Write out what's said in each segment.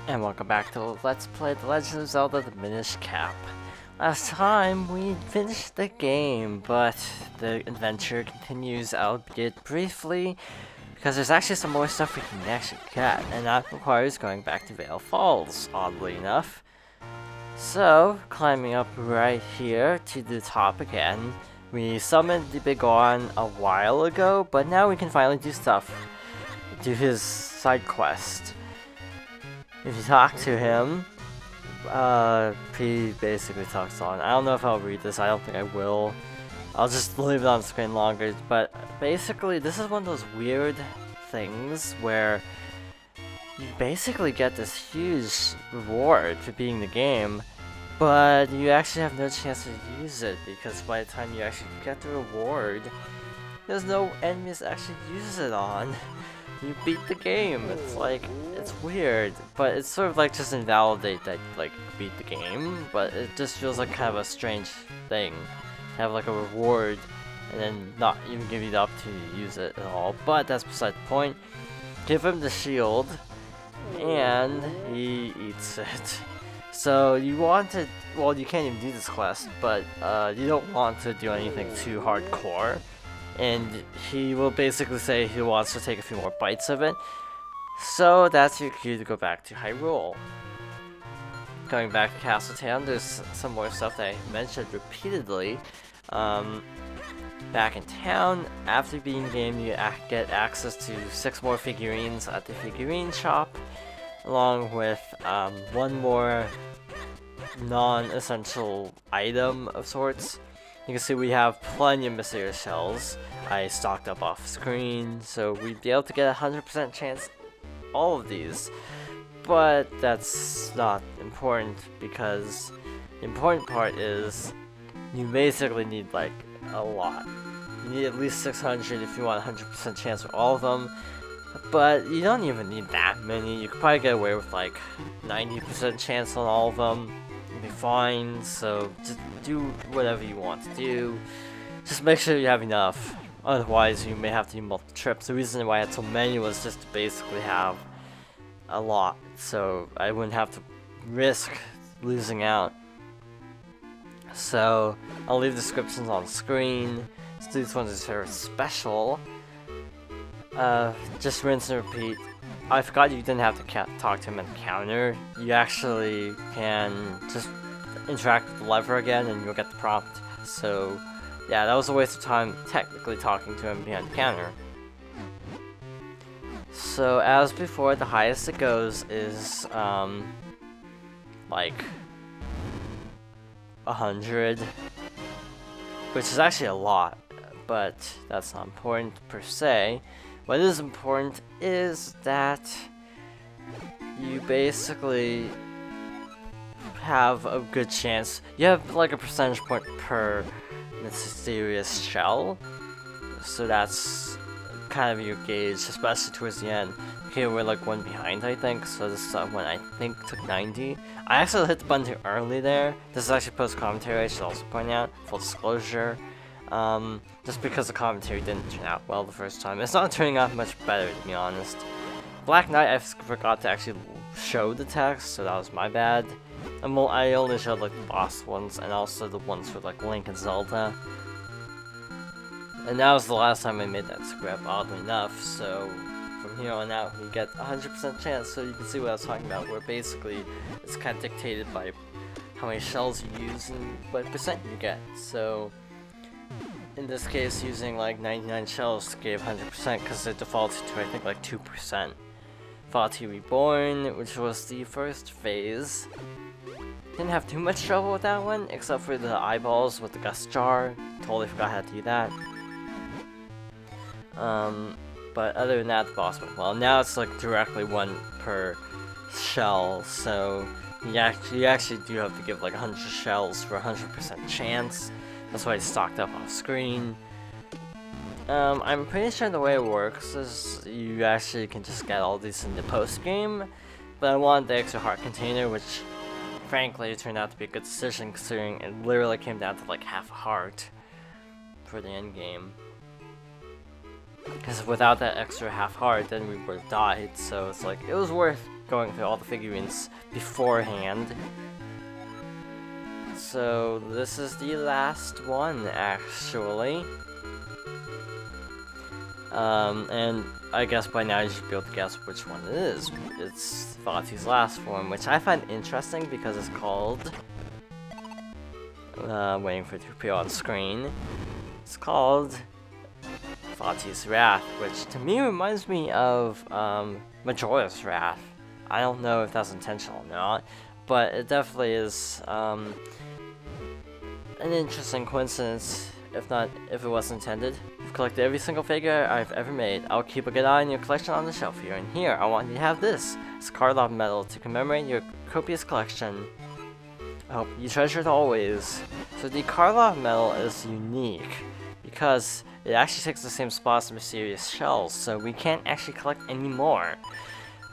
And welcome back to Let's Play The Legend of Zelda: The Minish Cap. Last time we finished the game, but the adventure continues, albeit briefly, because there's actually some more stuff we can actually get, and that requires going back to Vale Falls, oddly enough. So, climbing up right here to the top again, we summoned the big Goron a while ago, but now we can finally do stuff. Do his side quest. If you talk to him, he basically talks on. I don't know if I'll read this, I don't think I will. I'll just leave it on screen longer, but basically this is one of those weird things where you basically get this huge reward for beating the game, but you actually have no chance to use it because by the time you actually get the reward, there's no enemies to actually use it on. You beat the game. It's like, it's weird, but it's sort of like just invalidate that you like beat the game, but it just feels like kind of a strange thing to have like a reward and then not even give you the opportunity to use it at all. But that's beside the point. Give him the shield and he eats it. So you want to, well, you can't even do this quest, but you don't want to do anything too hardcore. And he will basically say he wants to take a few more bites of it. So that's your cue to go back to Hyrule. Going back to Castle Town, there's some more stuff that I mentioned repeatedly. Back in town, after beating the game, you get access to 6 more figurines at the figurine shop, along with one more non-essential item of sorts. You can see we have plenty of mysterious shells. I stocked up off screen, so we'd be able to get a 100% chance all of these. But that's not important because the important part is you basically need like a lot. You need at least 600 if you want a 100% chance for all of them. But you don't even need that many. You could probably get away with like 90% chance on all of them. Be fine, so just do whatever you want to do. Just make sure you have enough, otherwise you may have to do multiple trips. The reason why I had so many was just to basically have a lot, so I wouldn't have to risk losing out. So I'll leave descriptions on screen. So these ones are very special. Just rinse and repeat. I forgot you didn't have to talk to him at the counter. You actually can just interact with the lever again and you'll get the prompt. So yeah, that was a waste of time technically talking to him behind the counter. So as before, the highest it goes is like 100, which is actually a lot, but that's not important per se. What is important is that you basically have a good chance. You have like a percentage point per mysterious shell, so that's kind of your gauge, especially towards the end. Okay, we're like one behind, I think, so this one I think took 90. I actually hit the button too early there. This is actually post-commentary, I should also point out, full disclosure. Just because the commentary didn't turn out well the first time. It's not turning out much better, to be honest. Black Knight, I forgot to actually show the text, so that was my bad. And well, I only showed like the boss ones, and also the ones for like Link and Zelda. And that was the last time I made that script, oddly enough, so from here on out, you get 100% chance, so you can see what I was talking about, where basically it's kind of dictated by how many shells you use and what percent you get, so in this case, using like 99 shells gave 100% because it defaulted to I think like 2%. Fati Reborn, which was the first phase. Didn't have too much trouble with that one, except for the eyeballs with the gust jar. Totally forgot how to do that. But other than that, the boss went well. Now it's like directly 1 per shell, so you actually do have to give like 100 shells for a 100% chance. That's why I stocked up off screen. I'm pretty sure the way it works is you actually can just get all these in the post-game, but I wanted the extra heart container, which frankly turned out to be a good decision considering it literally came down to like half a heart for the end game. Because without that extra half heart, then we would have died, so it's like, it was worth going through all the figurines beforehand. So this is the last one, actually. And I guess by now you should be able to guess which one it is. It's Vati's last form, which I find interesting because it's called... waiting for it to appear on screen. It's called Vati's Wrath, which to me reminds me of Majora's Wrath. I don't know if that's intentional or not, but it definitely is an interesting coincidence, if it was intended. You've collected every single figure I've ever made. I'll keep a good eye on your collection on the shelf here, and here, I want you to have this. It's a Carlov medal to commemorate your copious collection. I hope you treasure it always. So the Carlov medal is unique, because it actually takes the same spot as Mysterious Shells, so we can't actually collect any more.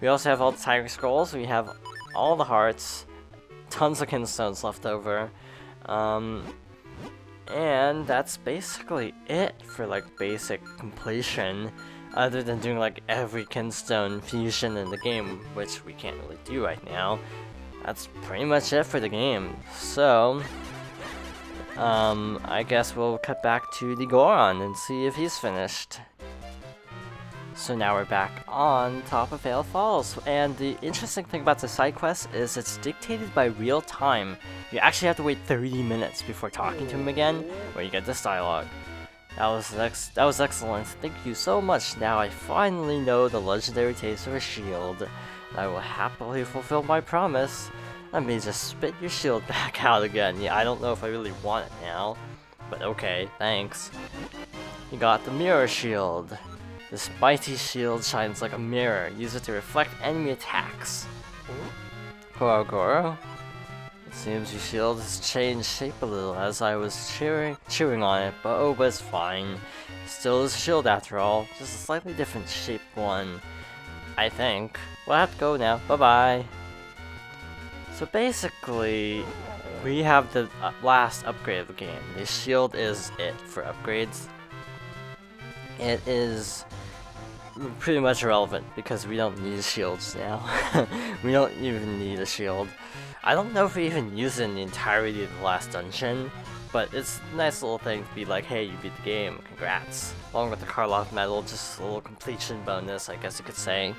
We also have all the Tiger Scrolls, we have all the hearts, tons of Kinstones left over, and that's basically it for like basic completion, other than doing like every Kinstone fusion in the game, which we can't really do right now. That's pretty much it for the game. So, I guess we'll cut back to the Goron and see if he's finished. So now we're back on top of Vale Falls, and the interesting thing about the side quest is it's dictated by real time. You actually have to wait 30 minutes before talking to him again, where you get this dialogue. That was excellent. Thank you so much. Now I finally know the legendary taste of a shield. I will happily fulfill my promise. Let me just spit your shield back out again. Yeah, I don't know if I really want it now, but okay, thanks. You got the mirror shield. This mighty shield shines like a mirror. Use it to reflect enemy attacks. Goro. It seems your shield has changed shape a little as I was chewing on it, but it's fine. Still is a shield after all, just a slightly different shaped one. I think. We'll have to go now. Bye-bye. So basically, we have the last upgrade of the game. The shield is it for upgrades. It is pretty much irrelevant because we don't need shields now. We don't even need a shield. I don't know if we even use it in the entirety of the last dungeon, but it's a nice little thing to be like, hey, you beat the game, congrats. Along with the Carlov medal, just a little completion bonus, I guess you could say.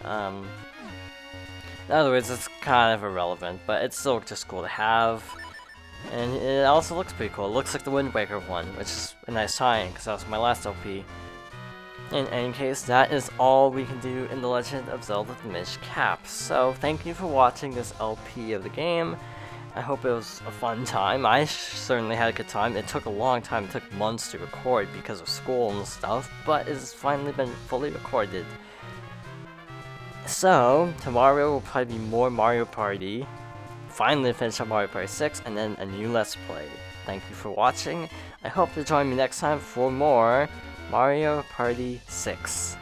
In other words, it's kind of irrelevant, but it's still just cool to have. And it also looks pretty cool. It looks like the Wind Waker one, which is a nice tie-in, because that was my last LP. In any case, that is all we can do in The Legend of Zelda the Minish Cap. So, thank you for watching this LP of the game. I hope it was a fun time. I certainly had a good time. It took a long time. It took months to record because of school and stuff, but it's finally been fully recorded. So, tomorrow will probably be more Mario Party. Finally finish up Mario Party 6, and then a new Let's Play. Thank you for watching. I hope to join me next time for more Mario Party 6.